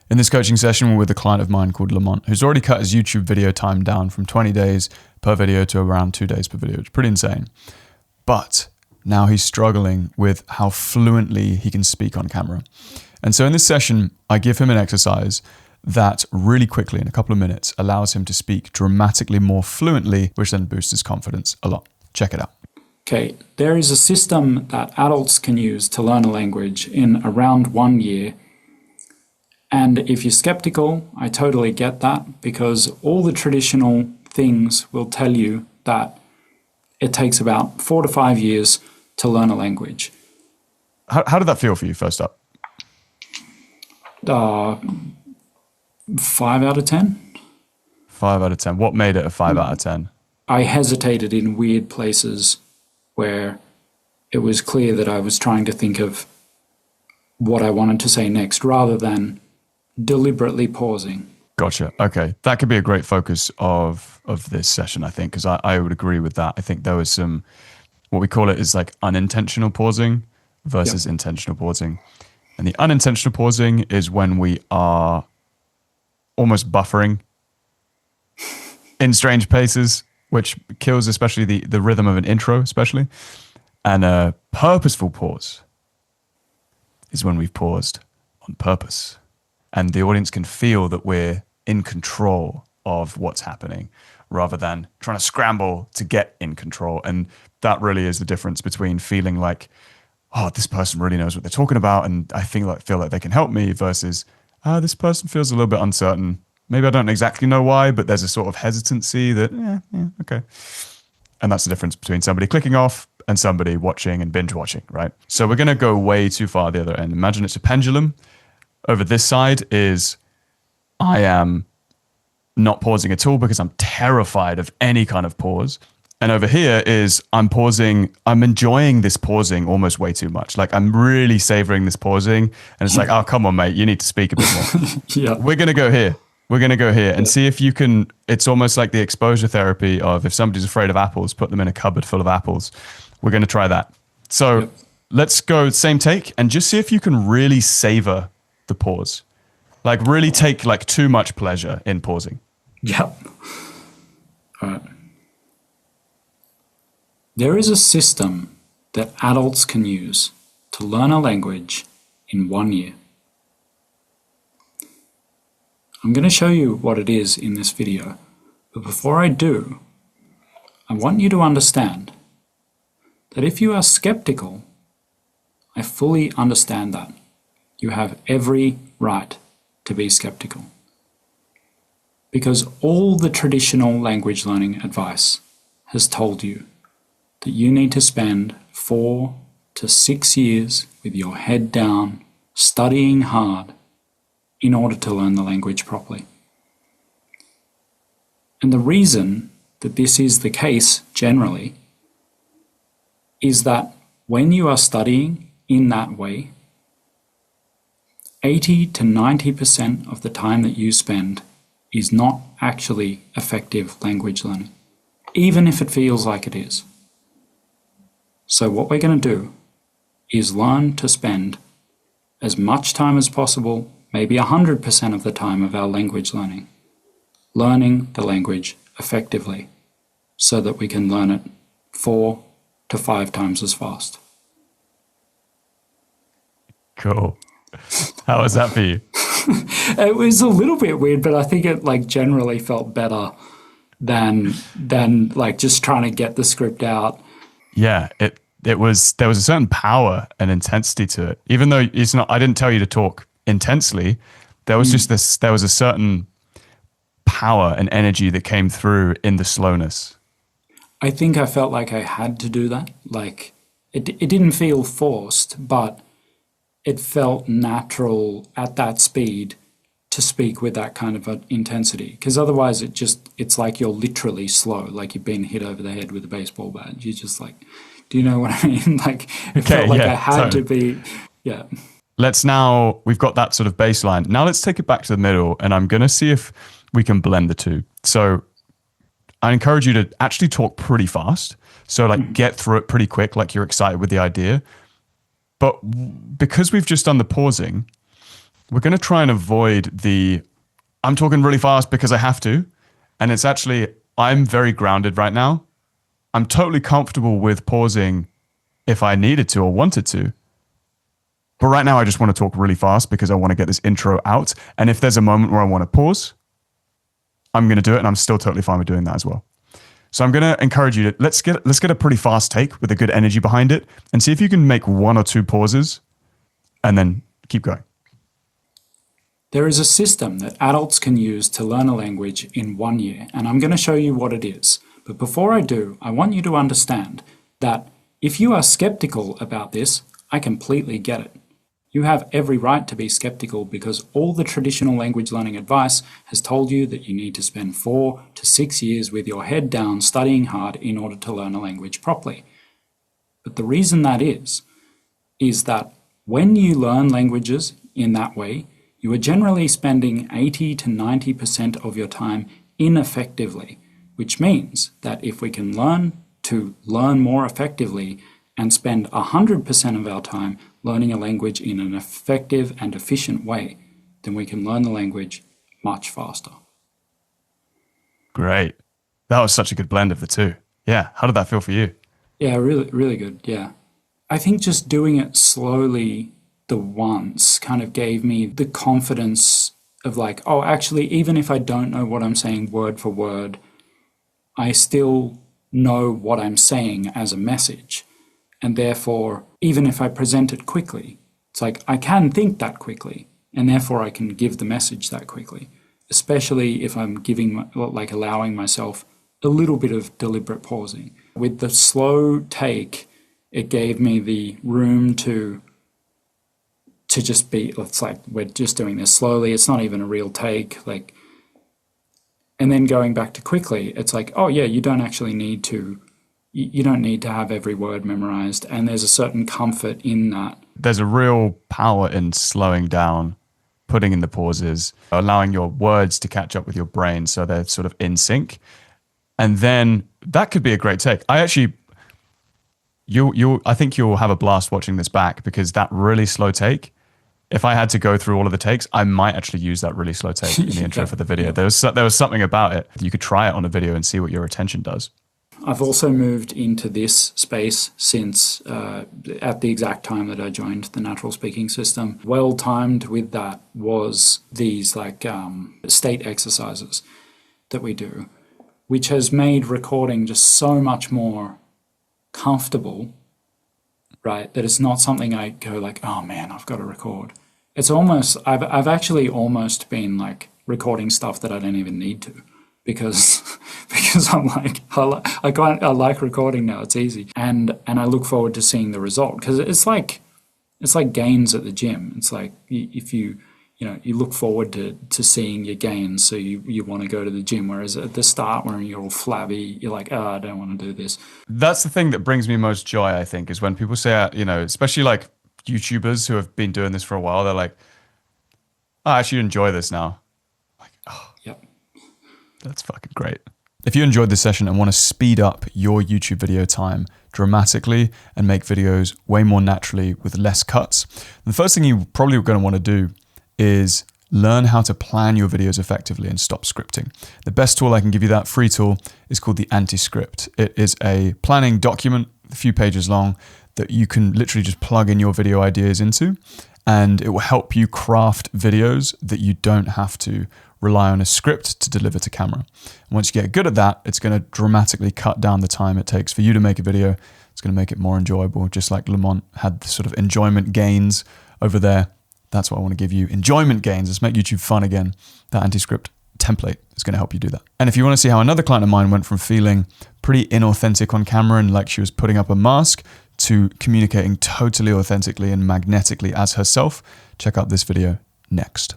In this coaching session, we're with a client of mine called Lamont, who's already cut his YouTube video time down from 20 days per video to around 2 days per video. It's pretty insane. But now he's struggling with how fluently he can speak on camera. And so in this session, I give him an exercise that really quickly, in a couple of minutes, allows him to speak dramatically more fluently, which then boosts his confidence a lot. Check it out. Okay, there is a system that adults can use to learn a language in around 1 year. And if you're skeptical, I totally get that, because all the traditional things will tell you that it takes about 4 to 5 years to learn a language. How did that feel for you, first up? 5 out of 10. 5 out of 10. What made it a 5 out of 10? I hesitated in weird places where it was clear that I was trying to think of what I wanted to say next rather than deliberately pausing. Gotcha. Okay. That could be a great focus of this session, I think, because I would agree with that. I think there was some, what we call it is like unintentional pausing versus intentional pausing. And the unintentional pausing is when we are almost buffering in strange places, which kills especially the rhythm of an intro, especially. And a purposeful pause is when we've paused on purpose. And the audience can feel that we're in control of what's happening rather than trying to scramble to get in control. And that really is the difference between feeling like, oh, this person really knows what they're talking about and I feel like they can help me, versus, this person feels a little bit uncertain. Maybe I don't exactly know why, but there's a sort of hesitancy that, okay. And that's the difference between somebody clicking off and somebody watching and binge watching, right? So we're going to go way too far the other end. Imagine it's a pendulum. Over this side is I am not pausing at all because I'm terrified of any kind of pause. And over here is I'm pausing, I'm enjoying this pausing almost way too much. Like I'm really savoring this pausing. And it's like, oh, come on, mate, you need to speak a bit more. Yeah. We're going to go here. We're going to go here and see if you can, it's almost like the exposure therapy of if somebody's afraid of apples, put them in a cupboard full of apples. We're going to try that. So let's go same take and just see if you can really savor the pause. Like really take like too much pleasure in pausing. Yep. All right. There is a system that adults can use to learn a language in 1 year. I'm going to show you what it is in this video, but before I do, I want you to understand that if you are skeptical, I fully understand that. You have every right to be skeptical. Because all the traditional language learning advice has told you that you need to spend 4 to 6 years with your head down, studying hard, in order to learn the language properly. And the reason that this is the case generally is that when you are studying in that way, 80 to 90% of the time that you spend is not actually effective language learning, even if it feels like it is. So what we're going to do is learn to spend as much time as possible, maybe 100% of the time of our language learning the language effectively so that we can learn it 4 to 5 times as fast. Cool. How was that for you? It was a little bit weird, but I think it like generally felt better than like just trying to get the script out. Yeah, there was a certain power and intensity to it. Even though it's not, I didn't tell you to talk intensely, there was just this, there was a certain power and energy that came through in the slowness. I think I felt like I had to do that. Like it didn't feel forced, but it felt natural at that speed to speak with that kind of intensity. Because otherwise it's like you're literally slow, like you've been hit over the head with a baseball bat. You're just like, do you know what I mean? Like it felt like I had to be, we've got that sort of baseline. Now let's take it back to the middle and I'm going to see if we can blend the two. So I encourage you to actually talk pretty fast. So like get through it pretty quick, like you're excited with the idea. But because we've just done the pausing, We're going to try and avoid I'm talking really fast because I have to. And it's actually, I'm very grounded right now. I'm totally comfortable with pausing if I needed to or wanted to. But right now I just want to talk really fast because I want to get this intro out. And if there's a moment where I want to pause, I'm going to do it. And I'm still totally fine with doing that as well. So I'm going to encourage you to let's get a pretty fast take with a good energy behind it and see if you can make 1 or 2 pauses and then keep going. There is a system that adults can use to learn a language in 1 year, and I'm going to show you what it is. But before I do, I want you to understand that if you are skeptical about this, I completely get it. You have every right to be skeptical because all the traditional language learning advice has told you that you need to spend 4 to 6 years with your head down studying hard in order to learn a language properly. But the reason that is that when you learn languages in that way, you are generally spending 80 to 90% of your time ineffectively, which means that if we can learn to learn more effectively and spend 100% of our time learning a language in an effective and efficient way, then we can learn the language much faster. Great. That was such a good blend of the two. Yeah. How did that feel for you? Yeah, really, really good. Yeah. I think just doing it slowly the once kind of gave me the confidence of like, oh, actually, even if I don't know what I'm saying word for word, I still know what I'm saying as a message. And therefore, even if I present it quickly, it's like I can think that quickly, and therefore I can give the message that quickly, especially if I'm allowing myself a little bit of deliberate pausing. With the slow take, it gave me the room to just be, it's like we're just doing this slowly, it's not even a real take, and then going back to quickly, it's like, oh yeah, you don't need to have every word memorized, and there's a certain comfort in that. There's a real power in slowing down, putting in the pauses, allowing your words to catch up with your brain so they're sort of in sync. And then that could be a great take. I think you'll have a blast watching this back because that really slow take, if I had to go through all of the takes, I might actually use that really slow take in the intro for the video. Yeah. There was something about it. You could try it on a video and see what your attention does. I've also moved into this space since at the exact time that I joined the natural speaking system. Well timed with that was these state exercises that we do, which has made recording just so much more comfortable, right? That it's not something I go like, oh man, I've got to record. It's almost, I've actually almost been like recording stuff that I don't even need to. Because I'm like, I like recording now. It's easy, and I look forward to seeing the result because it's like gains at the gym. It's like if you look forward to seeing your gains, so you want to go to the gym. Whereas at the start, when you're all flabby, you're like, oh, I don't want to do this. That's the thing that brings me most joy. I think is when people say, especially like YouTubers who have been doing this for a while, they're like, oh, I actually enjoy this now. Like, oh. Yep. That's fucking great. If you enjoyed this session and want to speed up your YouTube video time dramatically and make videos way more naturally with less cuts, the first thing you probably are going to want to do is learn how to plan your videos effectively and stop scripting. The best tool I can give you, that free tool, is called the Anti-Script. It is a planning document, a few pages long, that you can literally just plug in your video ideas into, and it will help you craft videos that you don't have to rely on a script to deliver to camera. And once you get good at that, it's going to dramatically cut down the time it takes for you to make a video. It's going to make it more enjoyable, just like Lamont had the sort of enjoyment gains over there. That's what I want to give you, enjoyment gains. Let's make YouTube fun again. That Anti-Script template is going to help you do that. And if you want to see how another client of mine went from feeling pretty inauthentic on camera and like she was putting up a mask to communicating totally authentically and magnetically as herself, check out this video next.